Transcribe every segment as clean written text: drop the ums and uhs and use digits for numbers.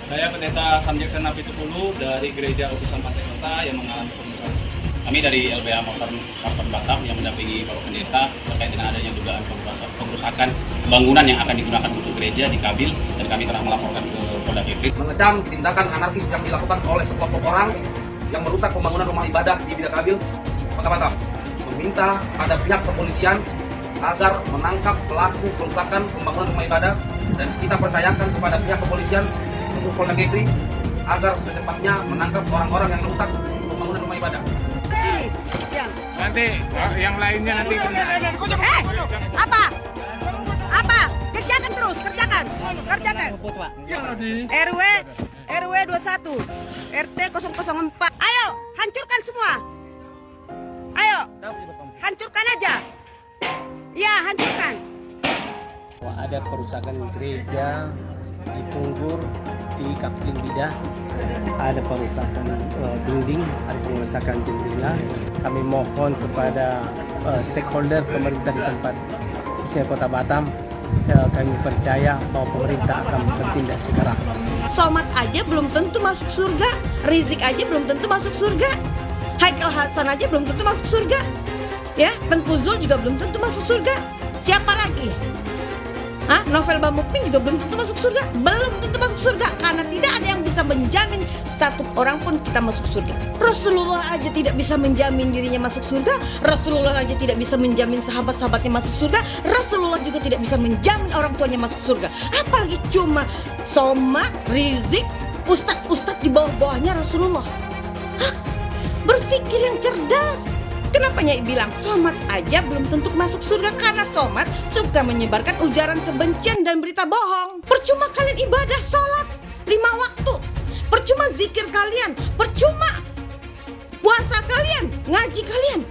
Saya Pendeta Samjaksana Pitupulu dari Gereja Utusan Pantai Kota yang mengalami pengerusakan. Kami dari LBH Marton Batam yang mendampingi Bapak Pendeta terkait dengan adanya dugaan pengerusakan bangunan yang akan digunakan untuk gereja di Kabil, dan kami telah melaporkan ke Polda Kepri. Mengecam tindakan anarkis yang dilakukan oleh sekelompok orang yang merusak pembangunan rumah ibadah di Bida Kabil, Kota Batam. Meminta pada pihak kepolisian agar menangkap pelaku kerusakan pembangunan rumah ibadah, dan kita percayakan kepada pihak kepolisian untuk Polda Kepri agar secepatnya menangkap orang-orang yang merusak pembangunan rumah ibadah. Sini, yang. Nanti yang lainnya nanti. Apa? Apa? Kerjakan terus, kerjakan. RW 21, RT 004. Ayo, hancurkan semua. Ayo, hancurkan aja. Ya, hancurkan. Ada kerusakan gereja di Punggur, di Kapling Bida, ada perusakan dinding, ada perusakan jendela. Kami mohon kepada stakeholder pemerintah di tempat, khususnya Kota Batam, kami percaya bahwa pemerintah akan bertindak segera. Somad aja belum tentu masuk surga, Rizik aja belum tentu masuk surga, Haikal Hasan aja belum tentu masuk surga, ya, Tengku Zul juga belum tentu masuk surga. Siapa lagi? Novel Bamukmin juga belum tentu masuk surga, belum tentu masuk surga, karena tidak ada yang bisa menjamin satu orang pun kita masuk surga. Rasulullah aja tidak bisa menjamin dirinya masuk surga, Rasulullah aja tidak bisa menjamin sahabat-sahabatnya masuk surga, Rasulullah juga tidak bisa menjamin orang tuanya masuk surga. Apalagi cuma Somad, Rizik, ustadz-ustadz di bawah-bawahnya Rasulullah. Berpikir yang cerdas. Kenapa Nyai bilang Somad aja belum tentu masuk surga? Karena Somad suka menyebarkan ujaran kebencian dan berita bohong. Percuma kalian ibadah sholat 5 waktu, percuma zikir kalian, percuma puasa kalian, ngaji kalian,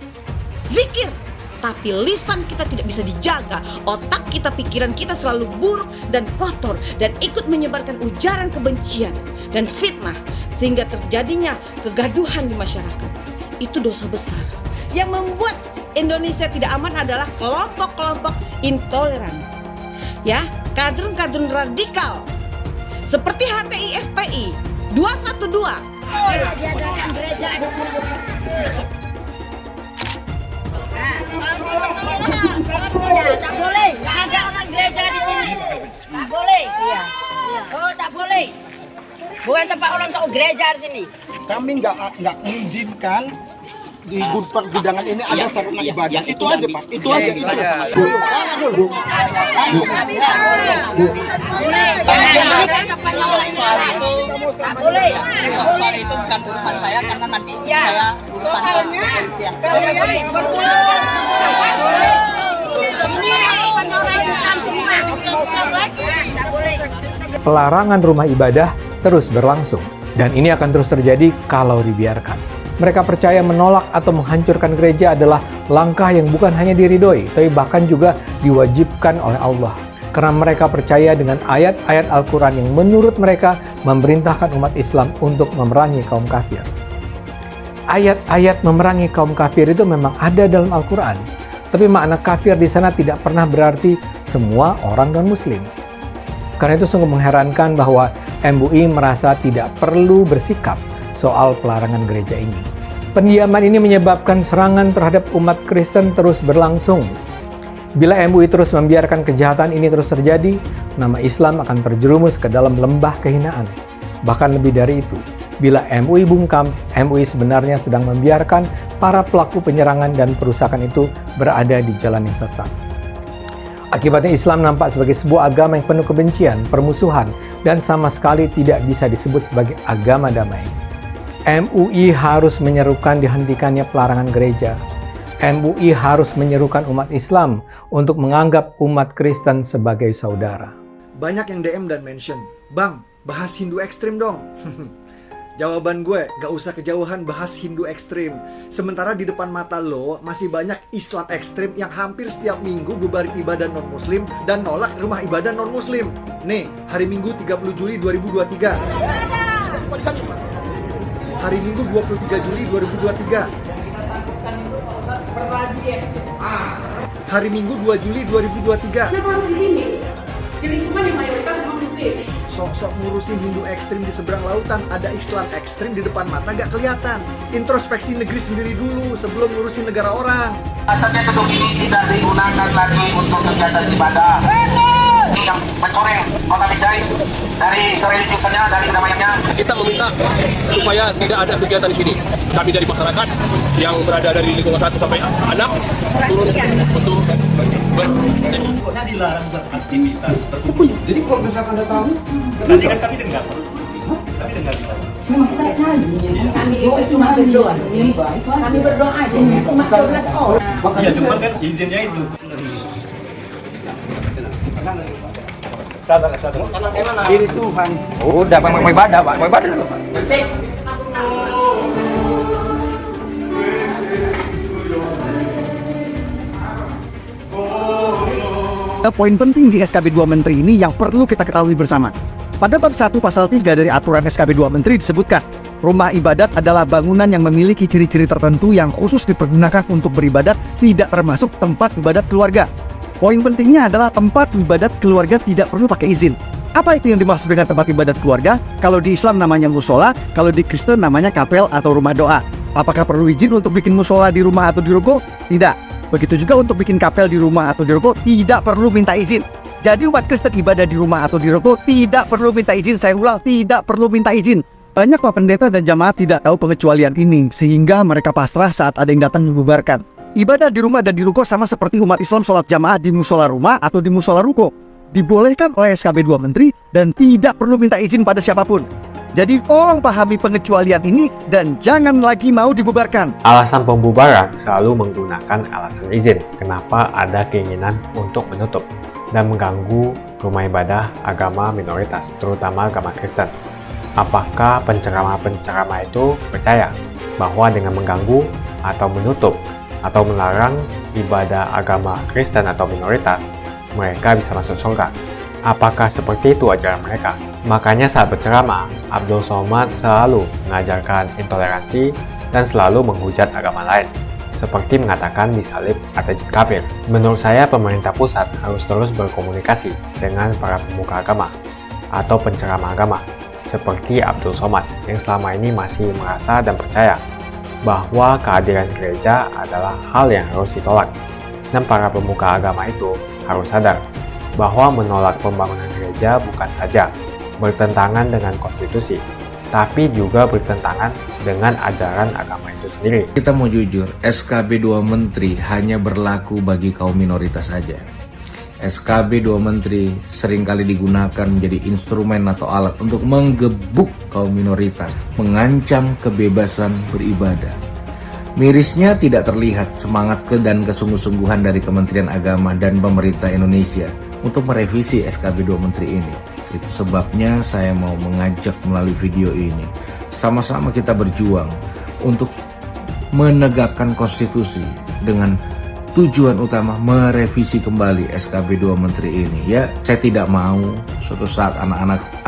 zikir. Tapi lisan kita tidak bisa dijaga, otak kita, pikiran kita selalu buruk dan kotor, dan ikut menyebarkan ujaran kebencian dan fitnah, sehingga terjadinya kegaduhan di masyarakat. Itu dosa besar. Yang membuat Indonesia tidak aman adalah kelompok-kelompok intoleran, ya, kadrun-kadrun radikal seperti HTI FPI 212. Tak boleh, tak ada orang gereja di sini. Tak boleh, iya. Oh, tak boleh. Bukan tempat orang untuk gereja di sini. Kami nggak mengizinkan di pergudangan ini ada sarana ibadah. Itu aja, Pak. Itu aja. Tak boleh. Soal itu bukan urusan saya, karena nanti saya urusan kepolisian. Pelarangan rumah ibadah terus berlangsung, dan ini akan terus terjadi kalau dibiarkan. Mereka percaya menolak atau menghancurkan gereja adalah langkah yang bukan hanya diridhoi, tapi bahkan juga diwajibkan oleh Allah. Karena mereka percaya dengan ayat-ayat Al-Quran yang menurut mereka memerintahkan umat Islam untuk memerangi kaum kafir. Ayat-ayat memerangi kaum kafir itu memang ada dalam Al-Quran, tapi makna kafir di sana tidak pernah berarti semua orang non-Muslim. Karena itu sungguh mengherankan bahwa MUI merasa tidak perlu bersikap soal pelarangan gereja ini. Pendiaman ini menyebabkan serangan terhadap umat Kristen terus berlangsung. Bila MUI terus membiarkan kejahatan ini terus terjadi, nama Islam akan terjerumus ke dalam lembah kehinaan. Bahkan lebih dari itu, bila MUI bungkam, MUI sebenarnya sedang membiarkan para pelaku penyerangan dan perusakan itu berada di jalan yang sesat. Akibatnya Islam nampak sebagai sebuah agama yang penuh kebencian, permusuhan, dan sama sekali tidak bisa disebut sebagai agama damai. MUI harus menyerukan dihentikannya pelarangan gereja. MUI harus menyerukan umat Islam untuk menganggap umat Kristen sebagai saudara. Banyak yang DM dan mention, "Bang, bahas Hindu ekstrim dong." Jawaban gue, gak usah kejauhan bahas Hindu ekstrim. Sementara di depan mata lo masih banyak Islam ekstrim yang hampir setiap minggu bubarin ibadah non-muslim dan nolak rumah ibadah non-muslim. Nih, hari Minggu 30 Juli 2023. Hari Minggu 23 Juli 2023. Hari Minggu 2 Juli 2023. Kenapa harus di sini? Di lingkungan yang mayoritas non-muslim. Sok-sok ngurusin Hindu ekstrim di seberang lautan, ada Islam ekstrim di depan mata gak kelihatan. Introspeksi negeri sendiri dulu sebelum ngurusin negara orang. Asalnya gedung ini tidak digunakan lagi untuk kegiatan ibadah. Yang mencoreng kota Binjai dari kereligiusannya, dari kedamaiannya. Kita meminta supaya tidak ada kegiatan di sini. Kami dari masyarakat yang berada dari lingkungan 1 sampai 6 turun untuk pokoknya dilarang beraktivitas tersebut. Jadi kalau misalkan ada tamu, tadi kan kami dengar. Kami dengar di tamu. Kami cuma berdoa. Kami berdoa aja. Cuma 12 orang. Iya, cuma kan izinnya itu. ini Tuhan. Udah mau ibadah, Pak. Mau ibadah dulu, Pak. Poin penting di SKB 2 Menteri ini yang perlu kita ketahui bersama. Pada bab 1 pasal 3 dari aturan SKB 2 Menteri disebutkan, rumah ibadat adalah bangunan yang memiliki ciri-ciri tertentu yang khusus dipergunakan untuk beribadat, tidak termasuk tempat ibadat keluarga. Poin pentingnya adalah tempat ibadat keluarga tidak perlu pakai izin. Apa itu yang dimaksud dengan tempat ibadat keluarga? Kalau di Islam namanya musola, kalau di Kristen namanya kapel atau rumah doa. Apakah perlu izin untuk bikin musola di rumah atau di ruko? Tidak. Begitu juga untuk bikin kapel di rumah atau di ruko, tidak perlu minta izin. Jadi umat Kristen ibadah di rumah atau di ruko tidak perlu minta izin. Saya ulang, tidak perlu minta izin. Banyak Pak Pendeta dan jamaah tidak tahu pengecualian ini, sehingga mereka pasrah saat ada yang datang membubarkan. Ibadah di rumah dan di ruko sama seperti umat Islam sholat jamaah di musola rumah atau di musola ruko. Dibolehkan oleh SKB 2 Menteri dan tidak perlu minta izin pada siapapun. Jadi tolong pahami pengecualian ini dan jangan lagi mau dibubarkan. Alasan pembubaran selalu menggunakan alasan izin. Kenapa ada keinginan untuk menutup dan mengganggu rumah ibadah agama minoritas, terutama agama Kristen. Apakah penceramah-penceramah itu percaya bahwa dengan mengganggu atau menutup atau melarang ibadah agama Kristen atau minoritas, mereka bisa masuk surga? Apakah seperti itu ajaran mereka? Makanya saat berceramah, Abdul Somad selalu mengajarkan intoleransi dan selalu menghujat agama lain, seperti mengatakan disalib atau kafir. Menurut saya, pemerintah pusat harus terus berkomunikasi dengan para pemuka agama atau penceramah agama, seperti Abdul Somad yang selama ini masih merasa dan percaya bahwa kehadiran gereja adalah hal yang harus ditolak. Dan para pemuka agama itu harus sadar bahwa menolak pembangunan gereja bukan saja bertentangan dengan konstitusi, tapi juga bertentangan dengan ajaran agama itu sendiri. Kita mau jujur, SKB 2 Menteri hanya berlaku bagi kaum minoritas saja. SKB 2 Menteri seringkali digunakan menjadi instrumen atau alat untuk menggebuk kaum minoritas, mengancam kebebasan beribadah. Mirisnya tidak terlihat semangat dan kesungguh-sungguhan dari Kementerian Agama dan pemerintah Indonesia untuk merevisi SKB 2 Menteri ini. Itu sebabnya saya mau mengajak melalui video ini, sama-sama kita berjuang untuk menegakkan konstitusi dengan tujuan utama merevisi kembali SKB 2 Menteri ini. Ya, saya tidak mau suatu saat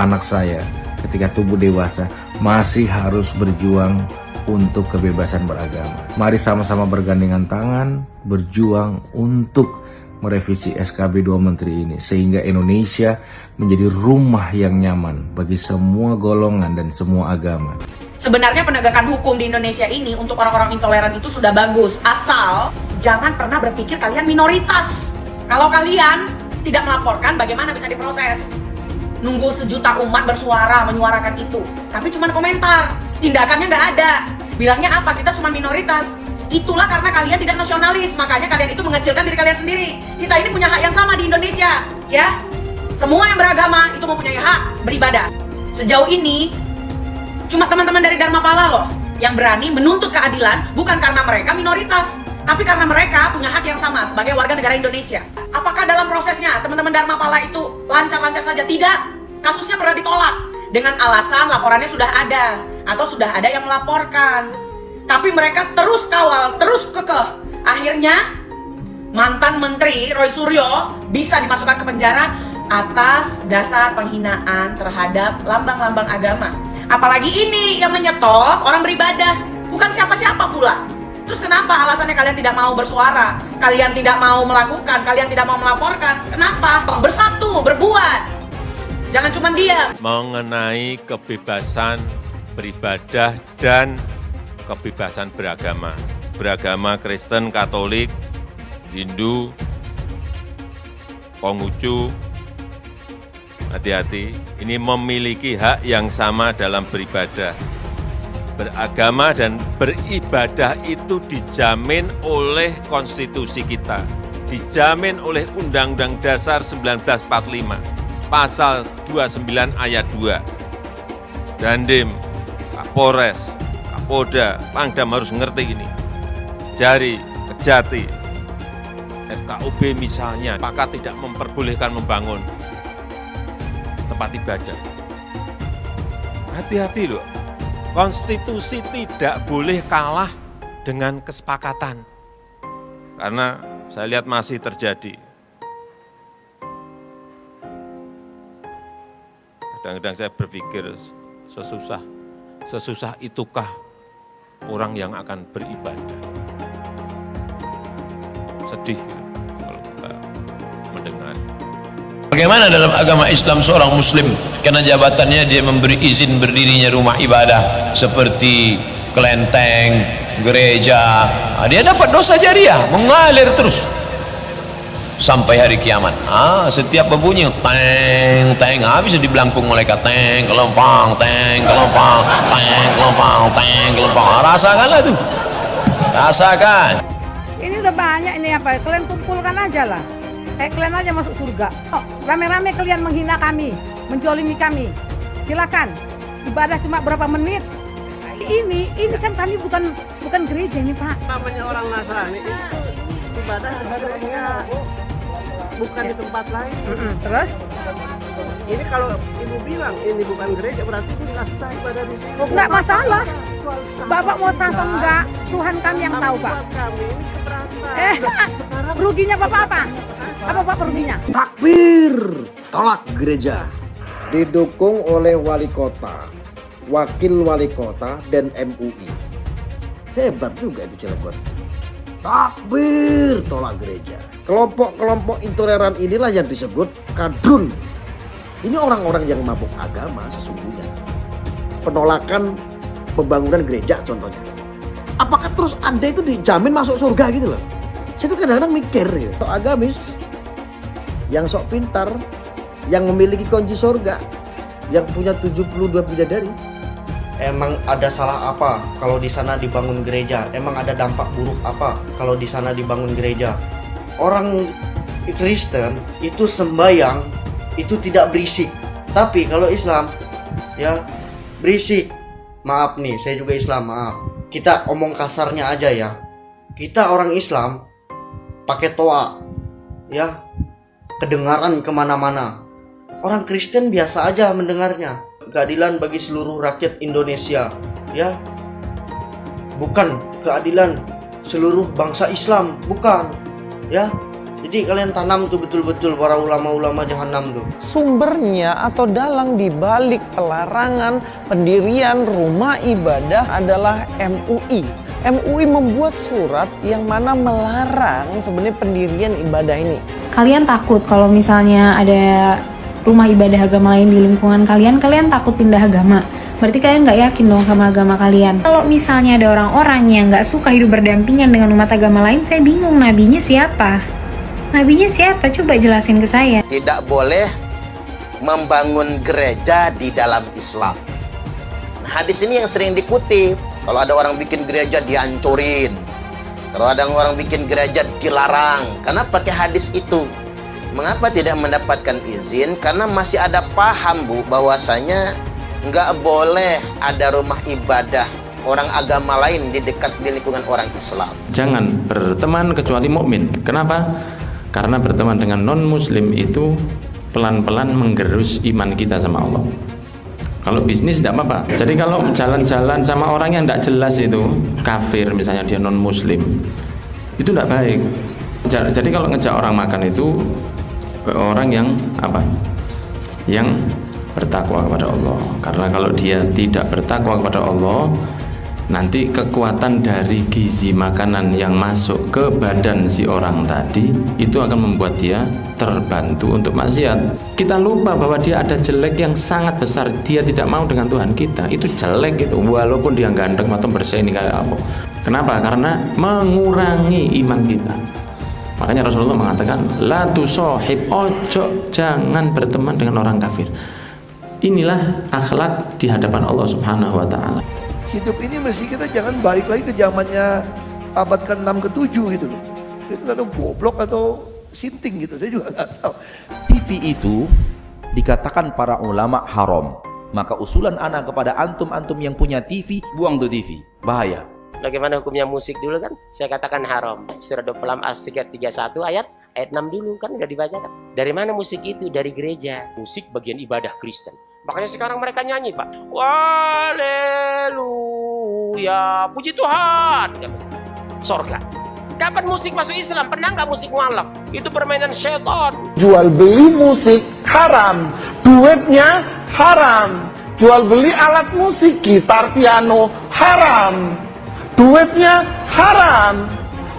anak saya ketika tumbuh dewasa masih harus berjuang untuk kebebasan beragama. Mari sama-sama bergandengan tangan berjuang untuk merevisi SKB 2 Menteri ini sehingga Indonesia menjadi rumah yang nyaman bagi semua golongan dan semua agama. Sebenarnya penegakan hukum di Indonesia ini untuk orang-orang intoleran itu sudah bagus, asal jangan pernah berpikir kalian minoritas. Kalau kalian tidak melaporkan, bagaimana bisa diproses? Nunggu sejuta umat bersuara, menyuarakan itu, tapi cuma komentar, tindakannya nggak ada. Bilangnya apa? Kita cuma minoritas. Itulah karena kalian tidak nasionalis, makanya kalian itu mengecilkan diri kalian sendiri. Kita ini punya hak yang sama di Indonesia, ya. Semua yang beragama itu mempunyai hak beribadah. Sejauh ini cuma teman-teman dari Dharmapala loh yang berani menuntut keadilan, bukan karena mereka minoritas, tapi karena mereka punya hak yang sama sebagai warga negara Indonesia. Apakah dalam prosesnya teman-teman Dharmapala itu lancar-lancar saja? Tidak. Kasusnya pernah ditolak dengan alasan laporannya sudah ada atau sudah ada yang melaporkan. Tapi mereka terus kawal, terus kekeh. Akhirnya mantan menteri Roy Suryo bisa dimasukkan ke penjara atas dasar penghinaan terhadap lambang-lambang agama. Apalagi ini yang menyetop orang beribadah, bukan siapa-siapa pula. Terus kenapa alasannya kalian tidak mau bersuara? Kalian tidak mau melakukan, kalian tidak mau melaporkan. Kenapa? Bersatu, berbuat. Jangan cuma dia. Mengenai kebebasan beribadah dan kebebasan beragama. Beragama Kristen, Katolik, Hindu, Konghucu, hati-hati, ini memiliki hak yang sama dalam beribadah. Beragama dan beribadah itu dijamin oleh konstitusi kita, dijamin oleh Undang-Undang Dasar 1945, Pasal 29 ayat 2. Dandim, Kapolres, Kapolda, Pangdam harus ngerti ini. Jari, Kejati, FKUB misalnya, maka tidak memperbolehkan membangun tempat ibadah. Hati-hati loh. Konstitusi tidak boleh kalah dengan kesepakatan. Karena saya lihat masih terjadi. Kadang-kadang saya berpikir sesusah itukah orang yang akan beribadah. Sedih kalau kita mendengar. Bagaimana dalam agama Islam seorang muslim karena jabatannya dia memberi izin berdirinya rumah ibadah seperti kelenteng, gereja, dia dapat dosa jariah mengalir terus sampai hari kiamat. Setiap berbunyi teng teng bisa dibelangkung malaikat, teng kelempang, teng kelempang, teng kelempang, teng kelempang. Rasakanlah tuh, rasakan. Ini udah banyak ini apa? Kalian kumpulkan aja lah. Kalian aja masuk surga. Rame-rame kalian menghina kami, menjolimi kami. Silakan. Ibadah cuma berapa menit. Ini kan kami bukan gereja ini, Pak. Namanya orang Nasrani itu ibadah bukan di tempat lain. Terus? Ini kalau ibu bilang ini bukan gereja berarti ibu nggak sah ibadah di sini. Nggak masalah. Bapak mau sah atau enggak, Tuhan kami yang tahu, Pak. Kami ini keberatan. Ruginya Bapak apa? Apa Bapak ruginya? Takbir, tolak gereja. Didukung oleh wali kota, wakil wali kota, dan MUI. Hebat juga itu Cilegon. Takbir, tolak gereja. Kelompok-kelompok intoleran inilah yang disebut kadrun. Ini orang-orang yang mabuk agama sesungguhnya. Penolakan pembangunan gereja contohnya. Apakah terus Anda itu dijamin masuk surga gitu loh? Saya tuh kadang-kadang mikir ya, sok agamis, yang sok pintar, yang memiliki kunci surga, yang punya 72 bidadari. Emang ada salah apa kalau di sana dibangun gereja? Emang ada dampak buruk apa kalau di sana dibangun gereja? Orang Kristen itu sembahyang itu tidak berisik. Tapi kalau Islam ya berisik. Maaf nih, saya juga Islam, maaf. Kita omong kasarnya aja ya. Kita orang Islam pakai toa ya, kedengaran kemana-mana. Orang Kristen biasa aja mendengarnya. Keadilan bagi seluruh rakyat Indonesia ya, bukan keadilan seluruh bangsa Islam, bukan ya. Jadi kalian tanam tuh betul-betul para ulama-ulama jahanam tuh. Sumbernya atau dalang dibalik pelarangan pendirian rumah ibadah adalah MUI. MUI membuat surat yang mana melarang sebenarnya pendirian ibadah ini. Kalian takut kalau misalnya ada rumah ibadah agama lain di lingkungan kalian, kalian takut pindah agama. Berarti kalian nggak yakin dong sama agama kalian. Kalau misalnya ada orang-orang yang nggak suka hidup berdampingan dengan umat agama lain, saya bingung nabinya siapa? Nabinya siapa? Coba jelasin ke saya. Tidak boleh membangun gereja di dalam Islam. Hadis ini yang sering dikutip. Kalau ada orang bikin gereja dihancurin. Kalau ada orang bikin gereja dilarang. Karena pakai hadis itu. Mengapa tidak mendapatkan izin? Karena masih ada paham, Bu, bahwasanya nggak boleh ada rumah ibadah orang agama lain di dekat di lingkungan orang Islam. Jangan berteman kecuali mukmin. Kenapa? Karena berteman dengan non-muslim itu pelan-pelan menggerus iman kita sama Allah. Kalau bisnis tidak apa-apa. Jadi kalau jalan-jalan sama orang yang tidak jelas itu, kafir misalnya dia non-muslim, itu tidak baik. Jadi kalau ngejak orang makan itu orang yang apa? Yang bertakwa kepada Allah. Karena kalau dia tidak bertakwa kepada Allah, nanti kekuatan dari gizi makanan yang masuk ke badan si orang tadi itu akan membuat dia terbantu untuk maksiat. Kita lupa bahwa dia ada jelek yang sangat besar, dia tidak mau dengan Tuhan kita, itu jelek gitu, walaupun dia ganteng atau bersih ini kayak apa. Kenapa? Karena mengurangi iman kita. Makanya Rasulullah mengatakan, la tusohib, ojo jangan berteman dengan orang kafir. Inilah akhlak di hadapan Allah Subhanahu wa Ta'ala. Hidup ini mesti kita jangan balik lagi ke zamannya abad ke-6 ke-7 gitu loh. Itu nggak tahu goblok atau sinting gitu, saya juga nggak tahu. TV itu dikatakan para ulama haram. Maka usulan anak kepada antum-antum yang punya TV, buang tuh TV, bahaya. Bagaimana hukumnya musik dulu kan? Saya katakan haram. Surah 26 As-Sigat 31 ayat 6 dulu kan udah dibacakan. Dari mana musik itu? Dari gereja. Musik bagian ibadah Kristen. Makanya sekarang mereka nyanyi, Pak. Haleluya, puji Tuhan. Sorga. Kapan musik masuk Islam? Pernah nggak musik mualaf? Itu permainan setan. Jual beli musik haram, duitnya haram. Jual beli alat musik, gitar, piano haram, duitnya haram.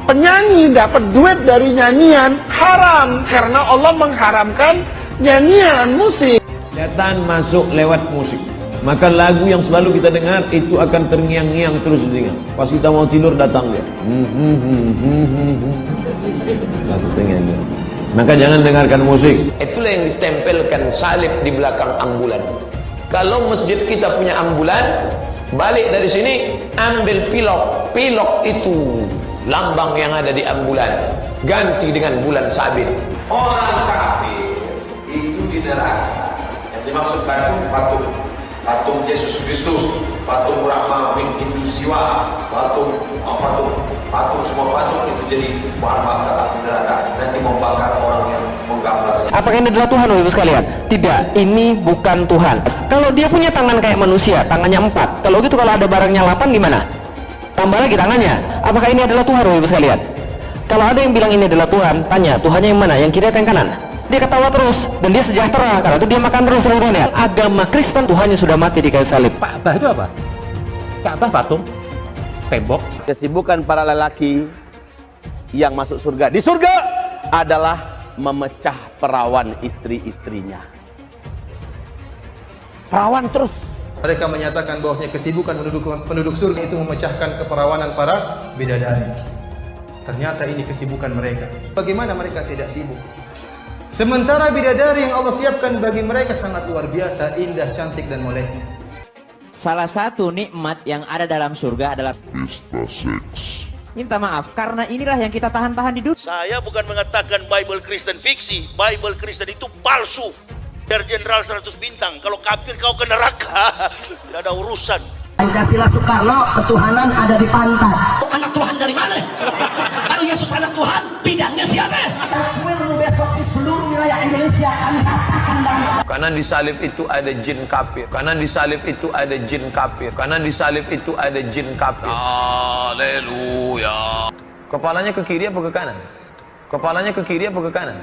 Penyanyi dapat duit dari nyanyian haram karena Allah mengharamkan nyanyian musik. Setan masuk lewat musik. Maka lagu yang selalu kita dengar itu akan terngiang-ngiang terus di telinga. Pas kita mau tidur datang dia. Lagu terngiang-ngiang. Maka jangan dengarkan musik. Itulah yang ditempelkan salib di belakang ambulan. Kalau masjid kita punya ambulan, balik dari sini ambil pilok. Pilok itu lambang yang ada di ambulan. Ganti dengan bulan sabit. Orang kafir itu di neraka. Dimaksud patung Yesus Kristus, patung Brahma, Hindu Siwa, patung semua patung itu jadi bahan bakar api neraka. Nanti membakar orang yang menggambarnya. Apakah ini adalah Tuhan, Bapak sekalian? Tidak, ini bukan Tuhan. Kalau dia punya tangan kayak manusia, tangannya 4. Kalau gitu kalau ada barangnya 8 gimana? Tambah lagi tangannya. Apakah ini adalah Tuhan, Bapak sekalian? Kalau ada yang bilang ini adalah Tuhan, tanya Tuhannya yang mana? Yang kiri atau yang kanan? Dia ketawa terus dan dia sejahtera karena itu dia makan terus seluruhnya. Agama Kristen Tuhannya sudah mati di kayu salib. Ka'bah itu apa? Ka'bah patung, tembok. Kesibukan para lelaki yang masuk surga di surga adalah memecah perawan istri-istrinya. Perawan terus. Mereka menyatakan bahwasanya kesibukan penduduk surga itu memecahkan keperawanan para bidadari. Ternyata ini kesibukan mereka. Bagaimana mereka tidak sibuk? Sementara bidadari yang Allah siapkan bagi mereka sangat luar biasa, indah, cantik, dan moleknya. Salah satu nikmat yang ada dalam surga adalah pesta seks. Minta maaf, karena inilah yang kita tahan-tahan di dunia. Saya bukan mengatakan Bible Kristen fiksi. Bible Kristen itu palsu. Dari Jenderal 100 bintang, kalau kafir kau ke neraka. Tidak ada urusan. Pancasila Soekarno, ketuhanan ada di pantat. Anak Tuhan dari mana? Kalau Yesus anak Tuhan, bidangnya siapa? Besok di seluruh wilayah Indonesia kami katakan Karena di salib itu ada jin kafir. Karena di salib itu ada jin kafir. Karena di salib itu ada jin kafir. Haleluya. Kepalanya ke kiri apa ke kanan? Kepalanya ke kiri apa ke kanan?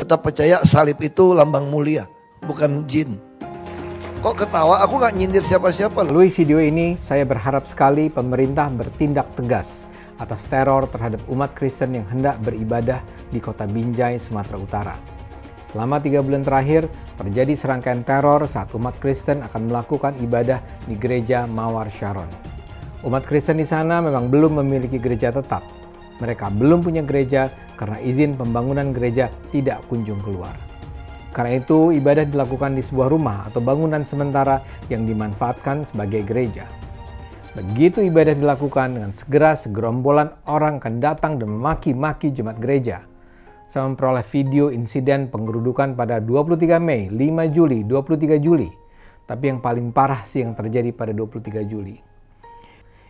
Tetap percaya salib itu lambang mulia, bukan jin. Kok ketawa? Aku nggak nyindir siapa-siapa. Melalui video ini, saya berharap sekali pemerintah bertindak tegas atas teror terhadap umat Kristen yang hendak beribadah di kota Binjai, Sumatera Utara. Selama 3 bulan terakhir, terjadi serangkaian teror saat umat Kristen akan melakukan ibadah di gereja Mawar Sharon. Umat Kristen di sana memang belum memiliki gereja tetap. Mereka belum punya gereja karena izin pembangunan gereja tidak kunjung keluar. Karena itu, ibadah dilakukan di sebuah rumah atau bangunan sementara yang dimanfaatkan sebagai gereja. Begitu ibadah dilakukan, dengan segera segerombolan orang akan datang dan memaki-maki jemaat gereja. Saya memperoleh video insiden penggerudukan pada 23 Mei, 5 Juli, 23 Juli. Tapi yang paling parah sih yang terjadi pada 23 Juli.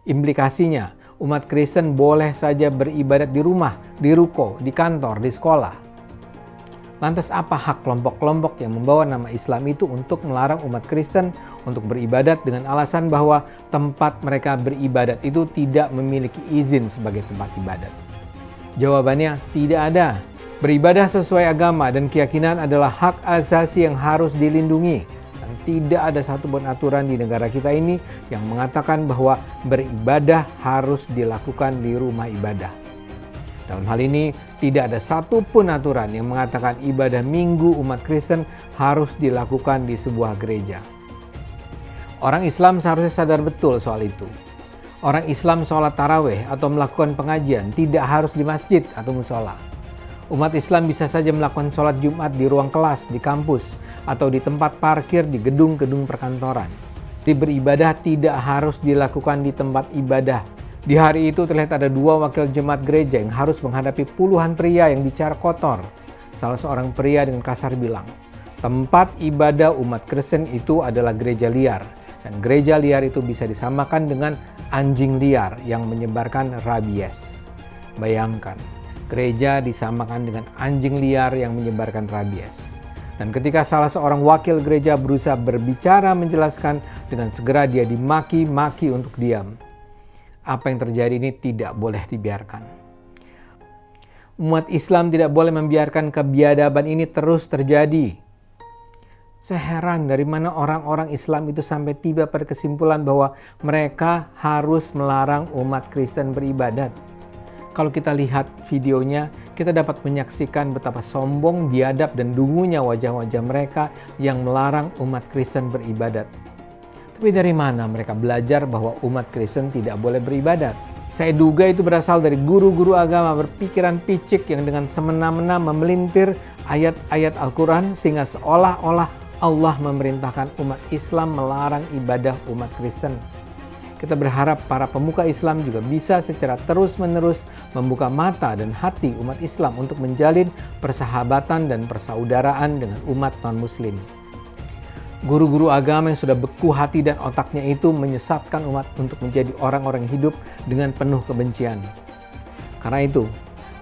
Implikasinya, umat Kristen boleh saja beribadat di rumah, di ruko, di kantor, di sekolah. Lantas apa hak kelompok-kelompok yang membawa nama Islam itu untuk melarang umat Kristen untuk beribadat dengan alasan bahwa tempat mereka beribadat itu tidak memiliki izin sebagai tempat ibadat? Jawabannya tidak ada. Beribadah sesuai agama dan keyakinan adalah hak asasi yang harus dilindungi dan tidak ada satupun aturan di negara kita ini yang mengatakan bahwa beribadah harus dilakukan di rumah ibadah. Dalam hal ini, tidak ada satupun aturan yang mengatakan ibadah minggu umat Kristen harus dilakukan di sebuah gereja. Orang Islam seharusnya sadar betul soal itu. Orang Islam sholat tarawih atau melakukan pengajian tidak harus di masjid atau musola. Umat Islam bisa saja melakukan sholat Jumat di ruang kelas, di kampus, atau di tempat parkir di gedung-gedung perkantoran. Beribadah tidak harus dilakukan di tempat ibadah. Di hari itu terlihat ada 2 wakil jemaat gereja yang harus menghadapi puluhan pria yang bicara kotor. Salah seorang pria dengan kasar bilang, tempat ibadah umat Kristen itu adalah gereja liar. Dan gereja liar itu bisa disamakan dengan anjing liar yang menyebarkan rabies. Bayangkan, gereja disamakan dengan anjing liar yang menyebarkan rabies. Dan ketika salah seorang wakil gereja berusaha berbicara menjelaskan, dengan segera dia dimaki-maki untuk diam. Apa yang terjadi ini tidak boleh dibiarkan. Umat Islam tidak boleh membiarkan kebiadaban ini terus terjadi. Saya heran dari mana orang-orang Islam itu sampai tiba pada kesimpulan bahwa mereka harus melarang umat Kristen beribadat. Kalau kita lihat videonya, kita dapat menyaksikan betapa sombong, biadab, dan dungunya wajah-wajah mereka yang melarang umat Kristen beribadat. Tapi dari mana mereka belajar bahwa umat Kristen tidak boleh beribadat? Saya duga itu berasal dari guru-guru agama berpikiran picik yang dengan semena-mena memelintir ayat-ayat Al-Quran sehingga seolah-olah Allah memerintahkan umat Islam melarang ibadah umat Kristen. Kita berharap para pemuka Islam juga bisa secara terus-menerus membuka mata dan hati umat Islam untuk menjalin persahabatan dan persaudaraan dengan umat non-Muslim. Guru-guru agama yang sudah beku hati dan otaknya itu menyesatkan umat untuk menjadi orang-orang hidup dengan penuh kebencian. Karena itu,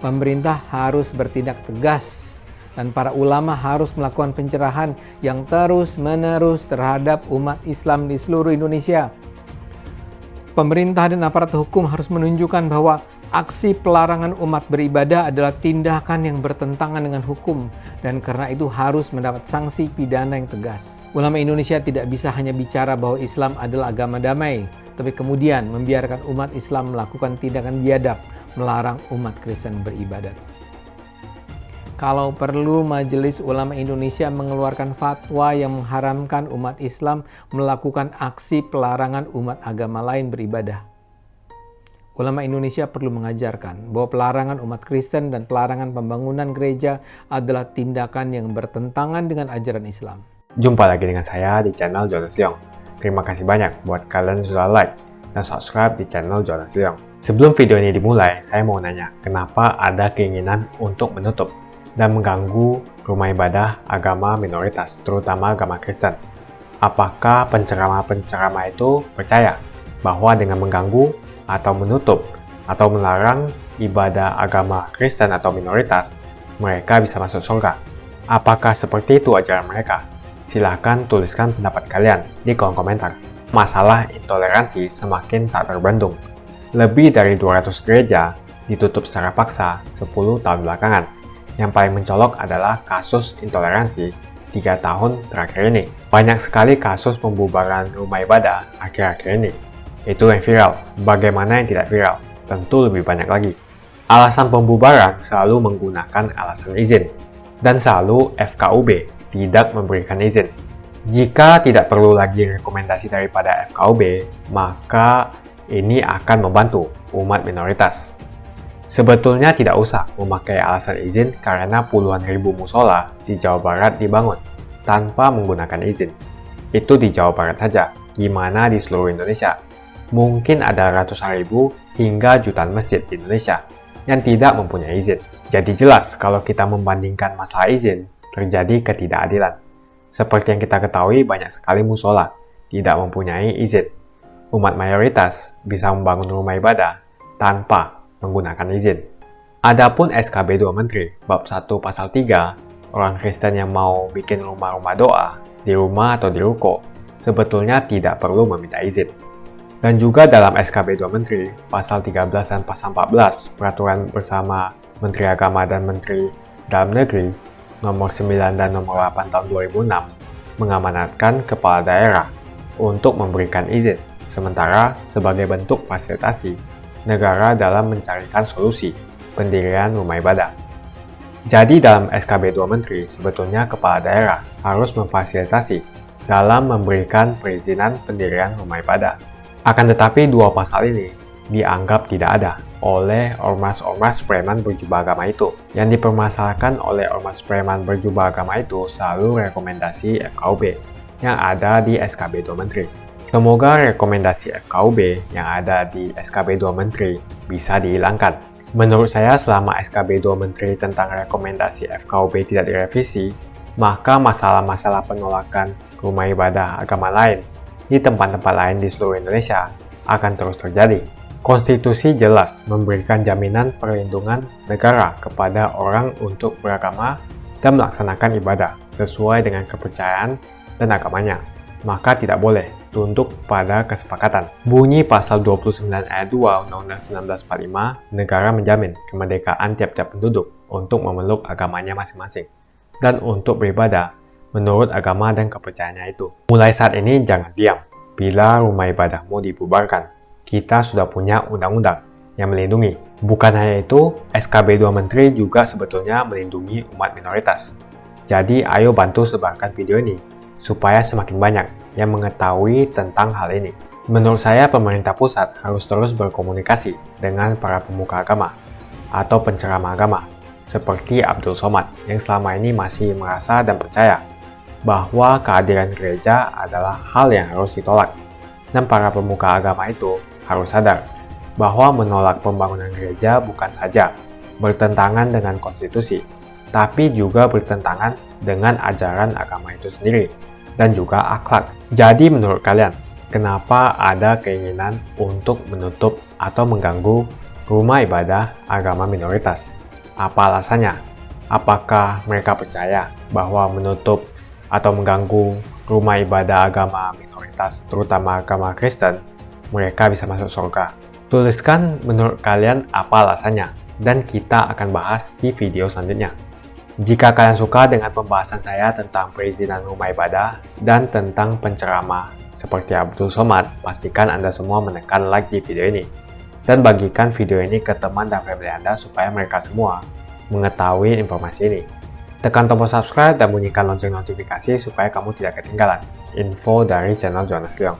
pemerintah harus bertindak tegas dan para ulama harus melakukan pencerahan yang terus-menerus terhadap umat Islam di seluruh Indonesia. Pemerintah dan aparat hukum harus menunjukkan bahwa aksi pelarangan umat beribadah adalah tindakan yang bertentangan dengan hukum dan karena itu harus mendapat sanksi pidana yang tegas. Ulama Indonesia tidak bisa hanya bicara bahwa Islam adalah agama damai, tapi kemudian membiarkan umat Islam melakukan tindakan biadab, melarang umat Kristen beribadat. Kalau perlu, Majelis Ulama Indonesia mengeluarkan fatwa yang mengharamkan umat Islam melakukan aksi pelarangan umat agama lain beribadah. Ulama Indonesia perlu mengajarkan bahwa pelarangan umat Kristen dan pelarangan pembangunan gereja adalah tindakan yang bertentangan dengan ajaran Islam. Jumpa lagi dengan saya di channel Jonas Leong. Terima kasih banyak buat kalian yang sudah like dan subscribe di channel Jonas Leong. Sebelum video ini dimulai, saya mau nanya, kenapa ada keinginan untuk menutup dan mengganggu rumah ibadah agama minoritas, terutama agama Kristen? Apakah penceramah-penceramah itu percaya bahwa dengan mengganggu atau menutup atau melarang ibadah agama Kristen atau minoritas, mereka bisa masuk surga? Apakah seperti itu ajaran mereka? Silahkan tuliskan pendapat kalian di kolom komentar. Masalah intoleransi semakin tak terbendung. Lebih dari 200 gereja ditutup secara paksa 10 tahun belakangan. Yang paling mencolok adalah kasus intoleransi 3 tahun terakhir ini. Banyak sekali kasus pembubaran rumah ibadah akhir-akhir ini. Itu yang viral. Bagaimana yang tidak viral? Tentu lebih banyak lagi. Alasan pembubaran selalu menggunakan alasan izin. Dan selalu FKUB tidak memberikan izin. Jika tidak perlu lagi rekomendasi daripada FKUB, maka ini akan membantu umat minoritas. Sebetulnya tidak usah memakai alasan izin karena puluhan ribu musola di Jawa Barat dibangun tanpa menggunakan izin. Itu di Jawa Barat saja, gimana di seluruh Indonesia? Mungkin ada ratusan ribu hingga jutaan masjid di Indonesia yang tidak mempunyai izin. Jadi jelas kalau kita membandingkan masalah izin, terjadi ketidakadilan. Seperti yang kita ketahui, banyak sekali musola tidak mempunyai izin. Umat mayoritas bisa membangun rumah ibadah tanpa menggunakan izin. Adapun SKB 2 Menteri bab 1 pasal 3, orang Kristen yang mau bikin rumah-rumah doa di rumah atau di ruko sebetulnya tidak perlu meminta izin. Dan juga dalam SKB 2 Menteri pasal 13 dan pasal 14 peraturan bersama Menteri Agama dan Menteri Dalam Negeri nomor 9 dan nomor 8 tahun 2006 mengamanatkan kepala daerah untuk memberikan izin, sementara sebagai bentuk fasilitasi negara dalam mencarikan solusi pendirian rumah ibadah. Jadi dalam SKB 2 Menteri, sebetulnya kepala daerah harus memfasilitasi dalam memberikan perizinan pendirian rumah ibadah. Akan tetapi dua pasal ini dianggap tidak ada oleh ormas-ormas preman berjubah agama itu. Yang dipermasalahkan oleh ormas preman berjubah agama itu selalu rekomendasi FKUB yang ada di SKB 2 Menteri. Semoga rekomendasi FKUB yang ada di SKB 2 Menteri bisa dihilangkan. Menurut saya selama SKB 2 Menteri tentang rekomendasi FKUB tidak direvisi, maka masalah-masalah penolakan rumah ibadah agama lain di tempat-tempat lain di seluruh Indonesia akan terus terjadi. Konstitusi jelas memberikan jaminan perlindungan negara kepada orang untuk beragama dan melaksanakan ibadah sesuai dengan kepercayaan dan agamanya, maka tidak boleh tunduk pada kesepakatan. Bunyi pasal 29 ayat 2 Undang-Undang 1945, negara menjamin kemerdekaan tiap-tiap penduduk untuk memeluk agamanya masing-masing dan untuk beribadah menurut agama dan kepercayaannya itu. Mulai saat ini jangan diam. Bila rumah ibadahmu dibubarkan, kita sudah punya undang-undang yang melindungi. Bukan hanya itu, SKB 2 Menteri juga sebetulnya melindungi umat minoritas. Jadi ayo bantu sebarkan video ini, supaya semakin banyak yang mengetahui tentang hal ini. Menurut saya pemerintah pusat harus terus berkomunikasi dengan para pemuka agama atau penceramah agama, seperti Abdul Somad yang selama ini masih merasa dan percaya bahwa kehadiran gereja adalah hal yang harus ditolak. Dan para pemuka agama itu harus sadar bahwa menolak pembangunan gereja bukan saja bertentangan dengan konstitusi, tapi juga bertentangan dengan ajaran agama itu sendiri dan juga akhlak. Jadi menurut kalian, kenapa ada keinginan untuk menutup atau mengganggu rumah ibadah agama minoritas? Apa alasannya? Apakah mereka percaya bahwa menutup atau mengganggu rumah ibadah agama minoritas, terutama agama Kristen, mereka bisa masuk surga? Tuliskan menurut kalian apa alasannya, dan kita akan bahas di video selanjutnya. Jika kalian suka dengan pembahasan saya tentang perizinan rumah ibadah dan tentang penceramah seperti Abdul Somad, pastikan Anda semua menekan like di video ini. Dan bagikan video ini ke teman dan family Anda supaya mereka semua mengetahui informasi ini. Tekan tombol subscribe dan bunyikan lonceng notifikasi supaya kamu tidak ketinggalan info dari channel Jonas Leong.